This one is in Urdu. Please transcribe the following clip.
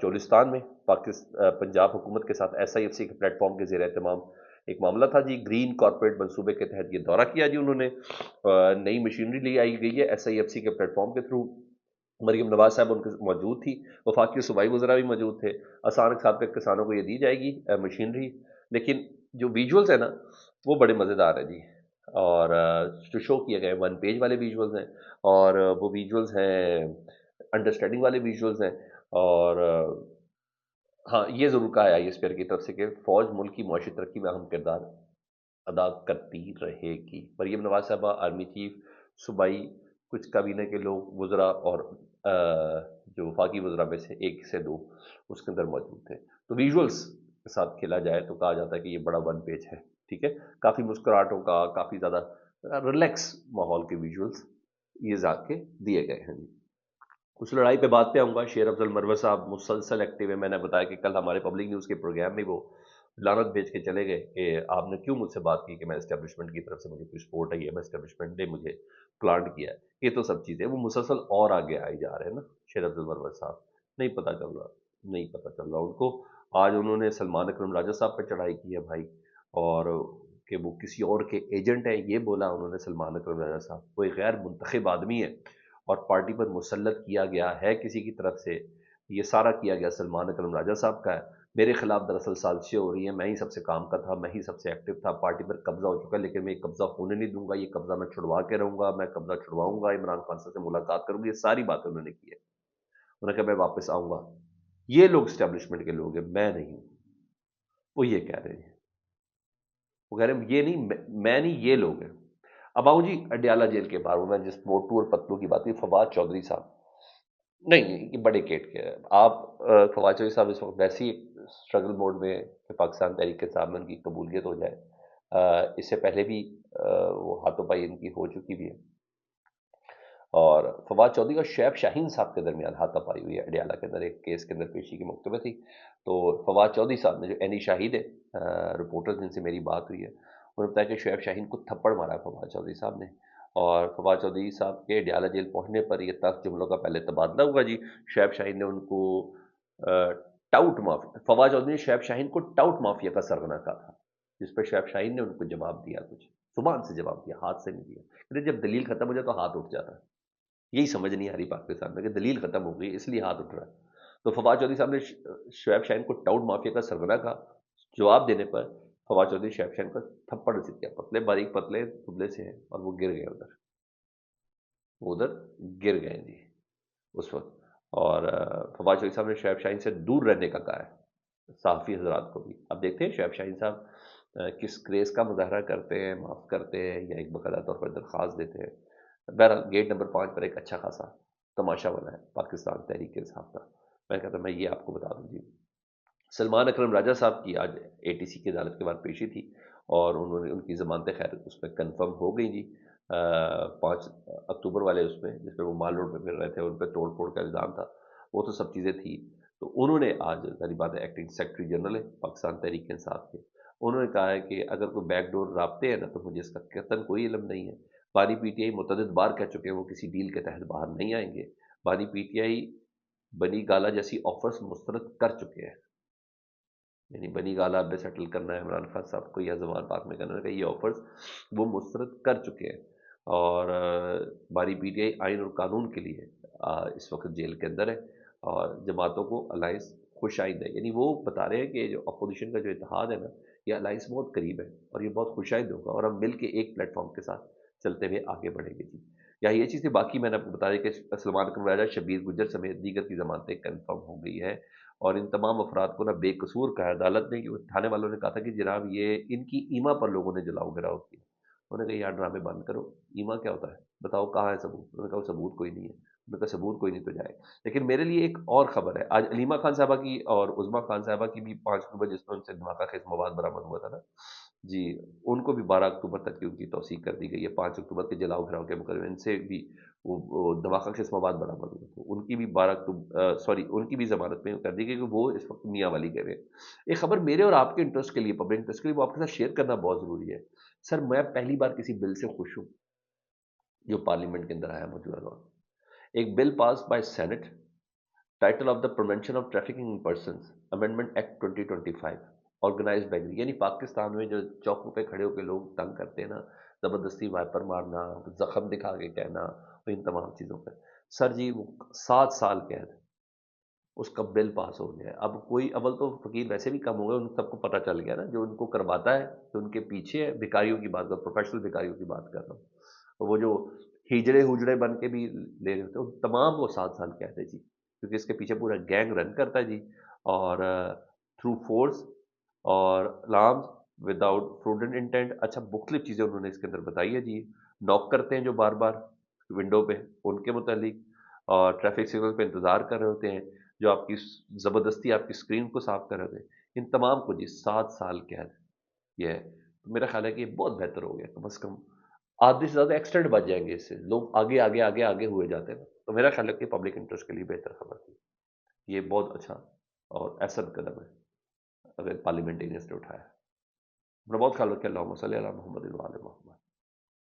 چولستان میں پنجاب حکومت کے ساتھ SIFC کے پلیٹ فارم کے زیر اہتمام ایک معاملہ تھا جی، گرین کارپوریٹ منصوبے کے تحت یہ دورہ کیا جی انہوں نے، نئی مشینری لے آئی گئی ہے SIFC کے پلیٹ فارم کے تھرو، مریم نواز صاحب ان کے موجود تھی، وفاقی صوبائی وزراء بھی موجود تھے، آسان کے ساتھ کسانوں کو یہ دی جائے گی مشینری، لیکن جو ویژولز ہیں نا وہ بڑے مزیدار ہیں جی، اور جو شو کیے گئے 1 پیج والے ویژولز ہیں، اور وہ ویژولز ہیں انڈرسٹینڈنگ والے ویژولز ہیں، اور ہاں یہ ضرور کہا ہے ISPR کی طرف سے کہ فوج ملک کی معاشی ترقی میں اہم کردار ادا کرتی رہے گی۔ مریم نواز صاحبہ، آرمی چیف، صوبائی کچھ کابینہ کے لوگ، وزراء، اور جو وفاقی وزراء میں سے 1 سے 2 اس کے اندر موجود تھے۔ تو ویژولز کے ساتھ کھیلا جائے تو کہا جاتا ہے کہ یہ بڑا 1 پیج ہے، ٹھیک ہے، کافی مسکراہٹوں کا، کافی زیادہ ریلیکس ماحول کے ویژولز یہ جا کے دیے گئے ہیں جی۔ اس لڑائی پہ بات پہ آؤں گا، شیر افضل مروت صاحب مسلسل ایکٹیو ہے، میں نے بتایا کہ کل ہمارے پبلک نیوز کے پروگرام میں وہ لعنت بھیج کے چلے گئے کہ آپ نے کیوں مجھ سے بات کی کہ میں اسٹیبلشمنٹ کی طرف سے مجھے کوئی سپورٹ ہے، میں اسٹیبلشمنٹ نے مجھے پلانٹ کیا ہے، یہ تو سب چیزیں وہ مسلسل اور آگے آئی جا رہے ہیں نا شیر افضل مروت صاحب، نہیں پتہ چل رہا، نہیں پتہ چل رہا ان کو۔ آج انہوں نے سلمان اکرم راجہ صاحب پہ چڑھائی کی ہے بھائی، اور کہ وہ کسی اور کے ایجنٹ ہیں، یہ بولا انہوں نے سلمان اکرم راجہ صاحب، وہ ایک غیر منتخب آدمی ہے اور پارٹی پر مسلط کیا گیا ہے کسی کی طرف سے، یہ سارا کیا گیا سلمان اکرم راجہ صاحب کا ہے، میرے خلاف دراصل سازشیں ہو رہی ہیں، میں ہی سب سے کام کا تھا، میں ہی سب سے ایکٹیو تھا، پارٹی پر قبضہ ہو چکا ہے، لیکن میں یہ قبضہ ہونے نہیں دوں گا، یہ قبضہ میں چھڑوا کے رہوں گا، میں قبضہ چھڑواؤں گا، عمران خان سے ملاقات کروں گی، یہ ساری باتیں انہوں نے کی ہے، انہوں نے کہا میں واپس آؤں گا، یہ لوگ اسٹیبلشمنٹ کے لوگ ہیں، میں نہیں ہوں، وہ یہ کہہ رہے ہیں، وہ کہہ رہے ہیں یہ نہیں، میں نہیں، یہ لوگ ہیں۔ اب آؤں جی اڈیالہ جیل کے باہر، میں جس موٹو اور پتلو کی بات کی، فواد چودھری صاحب، نہیں یہ بڑے کیٹ کے ہیں آپ، فواد چودھری صاحب اس وقت ویسے ہی اسٹرگل موڈ میں کہ پاکستان تحریک کے سامنے ان کی قبولیت ہو جائے، اس سے پہلے بھی وہ ہاتھوں پائی ان کی ہو چکی بھی ہے، اور فواد چودھری اور شعیب شاہین صاحب کے درمیان ہاتھا پائی ہوئی ہے اڈیالہ کے اندر، ایک کیس کے اندر پیشی کے موقع پہ تھی، تو فواد چودھری صاحب نے، جو اینی شاہد ہے رپورٹر جن سے میری بات ہوئی ہے، انہوں نے بتایا کہ شعیب شاہین کو تھپڑ مارا ہے فواد چودھری صاحب نے، اور فواد چودھری صاحب کے اڈیالہ جیل پہنچنے پر یہ تلخ جملوں کا پہلے تبادلہ ہوا جی، شعیب شاہین نے ان کو ٹاؤٹ مافیا، فواد چودھری نے شعیب شاہین کو ٹاؤٹ مافیا کا سرغنہ کہا تھا، جس پہ شعیب شاہین نے ان کو جواب دیا، کچھ زبان سے جواب دیا، ہاتھ سے نہیں دیا، کہتے جب دلیل ختم ہو جائے تو ہاتھ اٹھ جاتا ہے، یہی سمجھ نہیں آ رہی پاکستان میں کہ دلیل ختم ہو گئی اس لیے ہاتھ اٹھ رہا ہے، تو فواد چودھری صاحب نے شعیب شاہین کو ٹاؤٹ مافیا کا سرغنہ کہا، جواب دینے پر فواد چودھری شعیب شاہین کا تھپڑ رسید کیا، پتلے باریک پتلے دبلے سے ہیں، اور وہ گر گئے ادھر، وہ ادھر گر گئے جی اس وقت، اور فواد چودھری صاحب نے شعیب شاہین سے دور رہنے کا کہا ہے صحافی حضرات کو بھی۔ اب دیکھتے ہیں شعیب شاہین صاحب کس کریز کا مظاہرہ کرتے ہیں، معاف کرتے ہیں یا ایک باقاعدہ طور پر درخواست دیتے ہیں۔ بہرحال گیٹ نمبر 5 پر ایک اچھا خاصا تماشا بنا ہے پاکستان تحریک انصاف کا، میں کہتا ہوں میں یہ آپ کو بتا دوں جی۔ سلمان اکرم راجہ صاحب کی آج ATC کی عدالت کے بعد پیشی تھی، اور انہوں نے ان کی ضمانتیں خیر اس میں کنفرم ہو گئی جی، 5 اکتوبر والے اس میں جس پہ وہ مال روڈ پہ پھر رہے تھے، ان پہ توڑ پھوڑ کا الزام تھا، وہ تو سب چیزیں تھی، تو انہوں نے آج ظاہری بات ہے ایکٹنگ سیکرٹری جنرل ہے پاکستان تحریک انصاف کے، انہوں نے کہا ہے کہ اگر کوئی بیک ڈور رابطے ہیں نا تو مجھے اس کا قطعاً کوئی علم نہیں ہے، بانی PTI متعدد بار کہہ چکے ہیں وہ کسی ڈیل کے تحت باہر نہیں آئیں گے، بانی PTI بنی گالا جیسی آفرز مسترد کر چکے ہیں، یعنی بنی گالا پہ سیٹل کرنا ہے عمران خان صاحب کو یا زمان پاک میں کرنا ہے، یہ آفرز وہ مسترد کر چکے ہیں، اور بانی PTI آئین اور قانون کے لیے اس وقت جیل کے اندر ہے، اور جماعتوں کو الائنس خوش آئند ہے، یعنی وہ بتا رہے ہیں کہ جو اپوزیشن کا جو اتحاد ہے نا، یہ الائنس بہت قریب ہے اور یہ بہت خوش آئند ہوگا، اور ہم مل کے ایک پلیٹ فارم کے ساتھ چلتے ہوئے آگے بڑھیں گے جی، یا یہ چیز تھی۔ باقی میں نے آپ کو بتا دیا کہ سلمان اکرم راجہ، شبیر گجر سمیت دیگر کی ضمانتیں کنفرم ہو گئی ہے، اور ان تمام افراد کو نہ بے قصور کہا عدالت نے، کہ تھانے والوں نے کہا تھا کہ جناب یہ ان کی ایما پر لوگوں نے جلاؤ گراؤ کیا، انہوں نے کہا یار ڈرامے بند کرو، ایما کیا ہوتا ہے بتاؤ، کہاں ہے ثبوت، انہوں نے کہا وہ ثبوت کوئی نہیں ہے، انہوں نے کہا ثبوت کوئی نہیں تو جائے، لیکن میرے لیے ایک اور خبر ہے، آج علیمہ خان صاحبہ کی اور عظما خان صاحبہ کی بھی 5 اکتوبر جس میں ان سے دھماکہ خیز مواد برآمد ہوا تھا نا جی، ان کو بھی 12 اکتوبر تک کی ان کی توثیق کر دی گئی ہے، 5 اکتوبر کے جلاؤ گھراؤ کے مقدمے ان سے بھی وہ دھماکہ خیز مواد برآمد ہوئے تھے، ان کی بھی 12 اکتوبر ان کی بھی ضمانت میں کر دی گئی کہ وہ اس وقت میاں والی گئے ہوئے ہیں۔ ایک خبر میرے اور آپ کے انٹرسٹ کے لیے، پبلک انٹرسٹ کے لیے، وہ آپ کے ساتھ شیئر کرنا بہت ضروری ہے سر، میں پہلی بار کسی بل سے خوش ہوں جو پارلیمنٹ کے اندر آیا موجودہ دور میں، ایک bill pass by senate title of the prevention of trafficking in persons amendment act 2025، organise beggary, یعنی پاکستان میں جو چوکوں پہ کھڑے ہو کے لوگ تنگ کرتے ہیں نا، زبردستی وائپر مارنا، زخم دکھا کے کہنا، ان تمام چیزوں پہ سر جی وہ 7 سال قید، اس کا بل پاس ہو گیا ہے۔ اب کوئی اول تو فقیر ویسے بھی کم ہو گئے، ان سب کو پتہ چل گیا نا، جو ان کو کرواتا ہے جو ان کے پیچھے ہے، بھکاریوں کی بات کر، پروفیشنل بھکاریوں کی بات کر رہا ہوں، وہ جو ہجڑے ہوجڑے بن کے بھی لے رہے ہوتے ہیں، ان تمام کو 7 سال کہتے ہیں جی، کیونکہ اس کے پیچھے پورا گینگ رن کرتا ہے جی، اور تھرو فورس اور لارمز وداؤٹ پروڈنٹ انٹینٹ، اچھا مختلف چیزیں انہوں نے اس کے اندر بتائی ہے جی، نوک کرتے ہیں جو بار بار ونڈو پہ ان کے متعلق، اور ٹریفک سگنل پہ انتظار کر رہے ہوتے ہیں، جو آپ کی زبردستی آپ کی اسکرین کو صاف کر رہے ہوتے ہیں، ان تمام کو جی 7 سال قید یہ ہے۔ تو میرا خیال ہے کہ یہ بہت بہتر ہو گیا، کم از کم آدھے سے زیادہ ایکسٹینٹ بچ جائیں گے، اس سے لوگ آگے آگے آگے آگے ہوئے جاتے ہیں، تو میرا خیال ہے کہ پبلک انٹرسٹ کے لیے بہتر خبر تھی، یہ بہت اچھا اور احسن قدم ہے اگر پارلیمنٹرینس نے اٹھایا۔ اپنا بہت خیال رکھیں، اللہم صلی علی محمد وعلی محمد۔